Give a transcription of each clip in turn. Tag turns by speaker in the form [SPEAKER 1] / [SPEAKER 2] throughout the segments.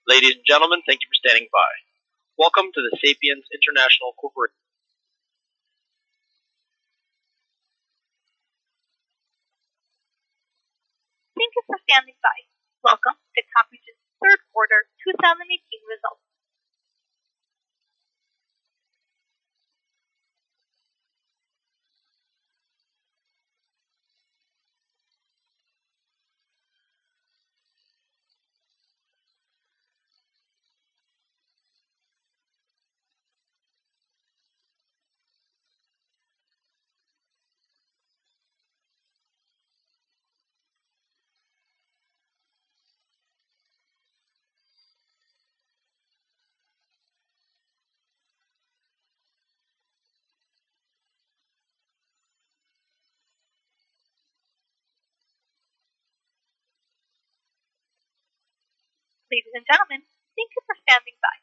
[SPEAKER 1] Ladies and gentlemen, thank you for standing by. Welcome to the Sapiens International Corporation.
[SPEAKER 2] Thank you for standing by. Welcome to Compugen's third quarter 2018 results. Ladies and gentlemen, thank you for standing by.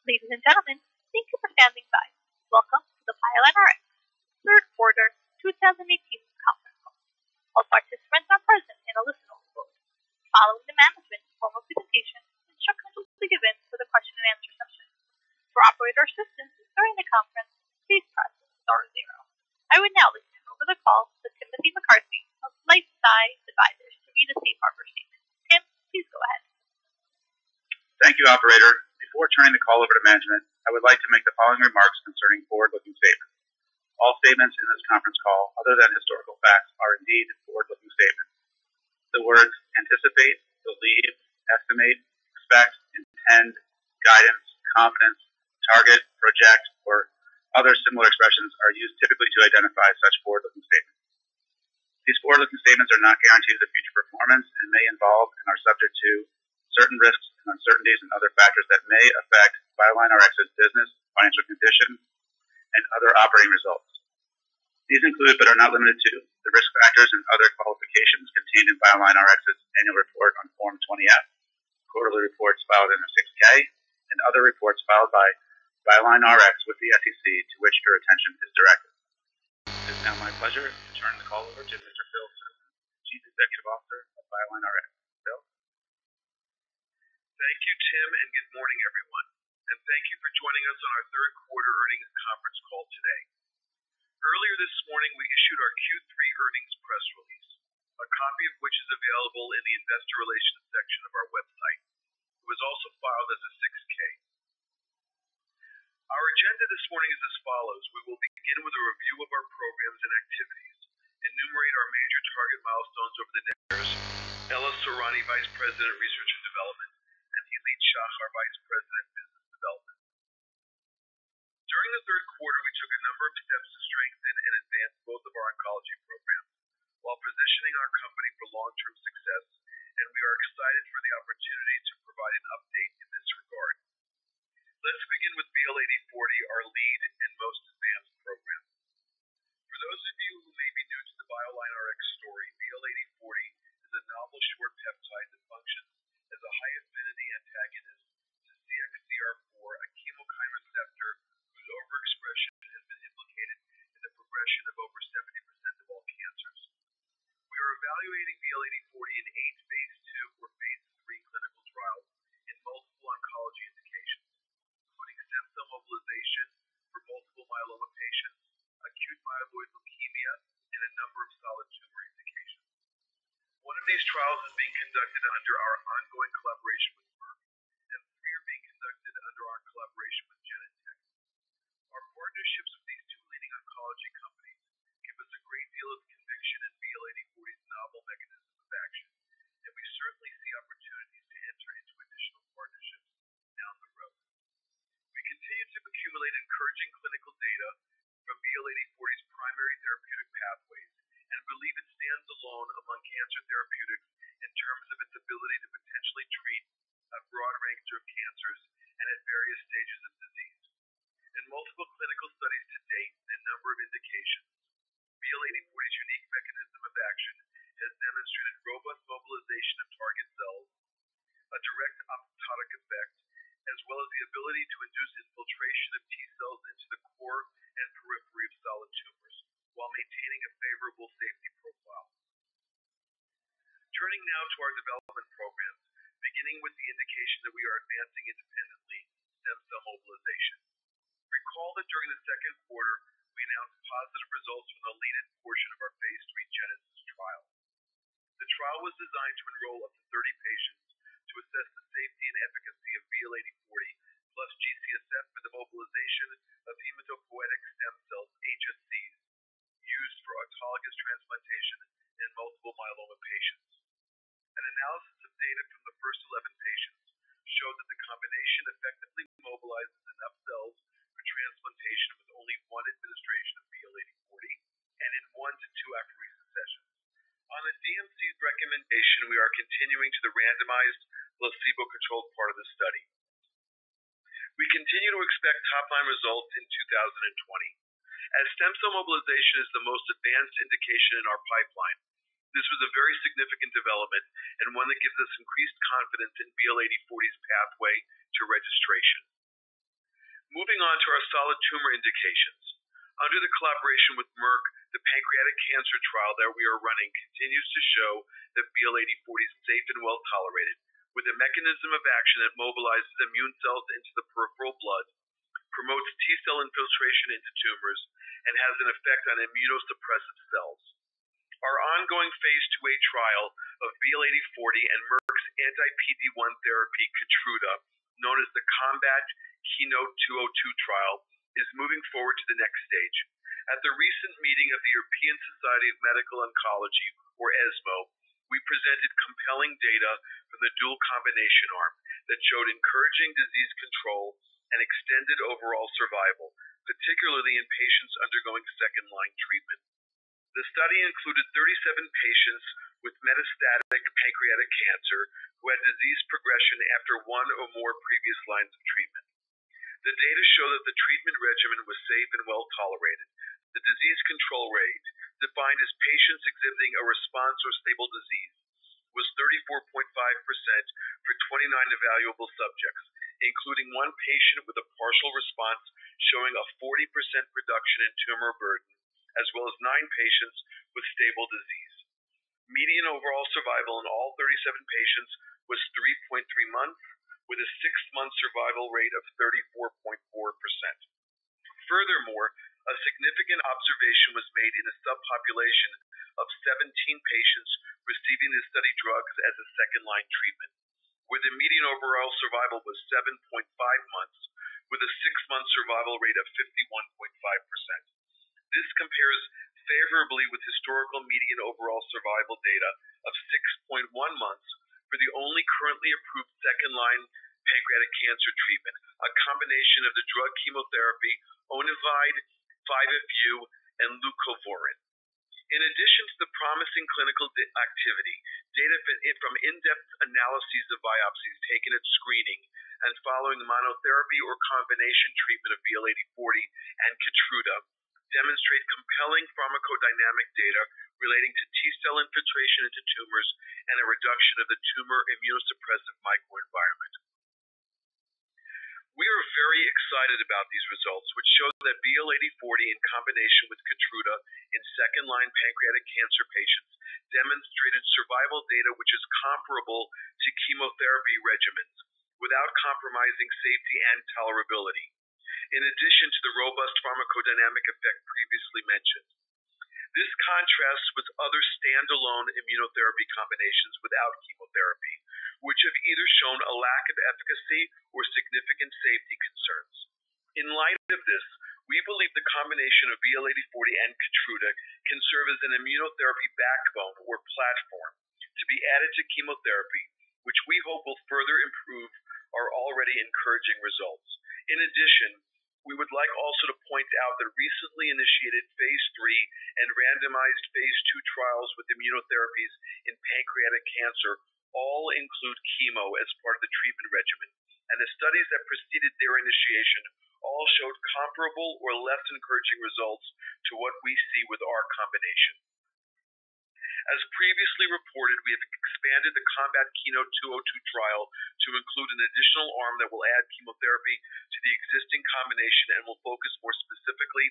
[SPEAKER 2] Ladies and gentlemen, thank you for standing by. Welcome to the Veidan RX third quarter 2018 conference call. All participants are present in a listen-only mode. Following the management's formal presentation, instructions will be given for the question and answer session. For operator assistance during the conference, please press star 0. I would now like to turn over the call to Timothy McCarthy of LifeSci Advisors to read the safe harbor statement. Tim, please go ahead.
[SPEAKER 3] Thank you, operator. Before turning the call over to management, I would like to make the following remarks concerning forward-looking statements. All statements in this conference call, other than historical facts, are indeed forward-looking statements. The words anticipate, believe, estimate, expect, intend, guidance, confidence, target, project, or other similar expressions are used typically to identify such forward-looking statements. These forward-looking statements are not guarantees of future performance and may involve and are subject to certain risks and uncertainties and other factors that may affect BioLineRx's business, financial condition, and other operating results. These include, but are not limited to, the risk factors and other qualifications contained in BioLineRx's annual report on Form 20-F, quarterly reports filed in a 6K, and other reports filed by BioLineRx with the SEC to which your attention is directed. It is now my pleasure to turn the call over to Mr. Phil Serlin, Chief Executive Officer of BioLineRx. Phil?
[SPEAKER 4] Thank you, Tim, and good morning, everyone. And thank you for joining us on our third quarter earnings conference call today. Earlier this morning, we issued our Q3 earnings press release, a copy of which is available in the investor relations section of our website. It was also filed as a 6K. Our agenda this morning is as follows. We will begin with a review of our programs and activities, enumerate our major target milestones over the next years. Ella Sorani, Vice President, Research and Development, and Hilit Shach, our Vice President, Business Development. During the third quarter, we took a number of steps to strengthen and advance both of our oncology programs, while positioning our company for long-term success, and we are excited for the opportunity to provide an update in this regard. Let's begin with BL-8040, our lead and most advanced program. For those of you who may be new to the BioLineRx story, BL-8040 is a novel short peptide that functions as a high-affinity antagonist to CXCR4, a chemokine receptor whose overexpression has been implicated in the progression of over 70% of all cancers. We are evaluating BL-8040 in 8 phase 2 or phase 3 clinical trials in multiple oncology indications, including stem cell mobilization for multiple myeloma patients, acute myeloid leukemia, and a number of solid tumor indications. One of these trials is being conducted under our ongoing collaboration with Merck, and 3 are being conducted under our collaboration with Genentech. Our partnerships with these 2 leading oncology companies give us a great deal of conviction in BL-8040's novel mechanism of action, and we certainly see opportunities to enter into additional partnerships down the road. We continue to accumulate encouraging clinical data from BL-8040's primary therapeutic pathways, and believe it stands alone among cancer therapeutics in terms of its ability to potentially treat a broad range of cancers and at various stages of disease. In multiple clinical studies to date in a number of indications, BL-8040's unique mechanism of action has demonstrated robust mobilization of target cells, a direct apoptotic effect, as well as the ability to induce infiltration of T cells into the core and periphery of solid tumors, while maintaining a favorable safety profile. Turning now to our development programs, beginning with the indication that we are advancing independently, stem cell mobilization. Recall that during the second quarter, we announced positive results from the lead-in portion of our phase 3 Genesis trial. The trial was designed to enroll up to 30 patients to assess the safety and efficacy of BL-8040 plus G-CSF for the mobilization of hematopoietic stem cells, HSCs, used for autologous transplantation in multiple myeloma patients. An analysis of data from the first 11 patients showed that the combination effectively mobilizes enough cells for transplantation with only one administration of BL-8040 and in 1 to 2 apheresis sessions. On the DMC's recommendation, we are continuing to the randomized, placebo-controlled part of the study. We continue to expect top-line results in 2020. As stem cell mobilization is the most advanced indication in our pipeline, this was a very significant development and one that gives us increased confidence in BL-8040's pathway to registration. Moving on to our solid tumor indications. Under the collaboration with Merck, the pancreatic cancer trial that we are running continues to show that BL-8040 is safe and well tolerated, with a mechanism of action that mobilizes immune cells into the peripheral blood, promotes T-cell infiltration into tumors, and has an effect on immunosuppressive cells. Our ongoing phase 2A trial of BL-8040 and Merck's anti-PD-1 therapy, Keytruda, known as the Combat Keynote-202 trial, is moving forward to the next stage. At the recent meeting of the European Society of Medical Oncology, or ESMO, we presented compelling data from the dual combination arm that showed encouraging disease control and extended overall survival, particularly in patients undergoing second-line treatment. The study included 37 patients with metastatic pancreatic cancer who had disease progression after one or more previous lines of treatment. The data show that the treatment regimen was safe and well tolerated. The disease control rate, defined as patients exhibiting a response or stable disease, was 34.5% for 29 evaluable subjects, including one patient with a partial response showing a 40% reduction in tumor burden, as well as 9 patients with stable disease. Median overall survival in all 37 patients was 3.3 months, with a 6-month survival rate of 34.4%. Furthermore, a significant observation was made in a subpopulation of 17 patients receiving the study drugs as a second-line treatment, where the median overall survival was 7.5 months, with a 6-month survival rate of 51.5%. This compares favorably with historical median overall survival data of 6.1 months for the only currently approved second-line pancreatic cancer treatment, a combination of the drug chemotherapy Onivide, 5-FU, and leucovorin. In addition to the promising clinical activity, data from in-depth analyses of biopsies taken at screening and following monotherapy or combination treatment of BL-8040 and Keytruda demonstrate compelling pharmacodynamic data relating to T-cell infiltration into tumors and a reduction of the tumor immunosuppressive microenvironment. We are very excited about these results, which show that BL-8040 in combination with Keytruda in second-line pancreatic cancer patients demonstrated survival data which is comparable to chemotherapy regimens without compromising safety and tolerability, in addition to the robust pharmacodynamic effect previously mentioned. This contrasts with other standalone immunotherapy combinations without chemotherapy, which have either shown a lack of efficacy or significant safety concerns. In light of this, we believe the combination of BL-8040 and Keytruda can serve as an immunotherapy backbone or platform to be added to chemotherapy, which we hope will further improve our already encouraging results. In addition, we would like also to point out that recently initiated phase 3 and randomized phase 2 trials with immunotherapies in pancreatic cancer all include chemo as part of the treatment regimen, and the studies that preceded their initiation all showed comparable or less encouraging results to what we see with our combination. As previously reported, we have expanded the Combat Keynote-202 trial to include an additional arm that will add chemotherapy to the existing combination and will focus more specifically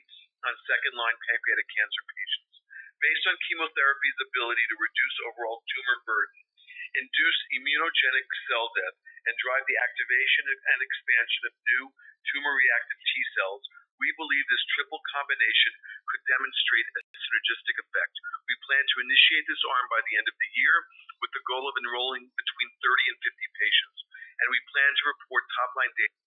[SPEAKER 4] on second-line pancreatic cancer patients. Based on chemotherapy's ability to reduce overall tumor burden, induce immunogenic cell death, and drive the activation and expansion of new tumor-reactive T cells, we believe this triple combination could demonstrate a synergistic effect. We plan to initiate this arm by the end of the year, with the goal of enrolling between 30 and 50 patients, and we plan to report top-line data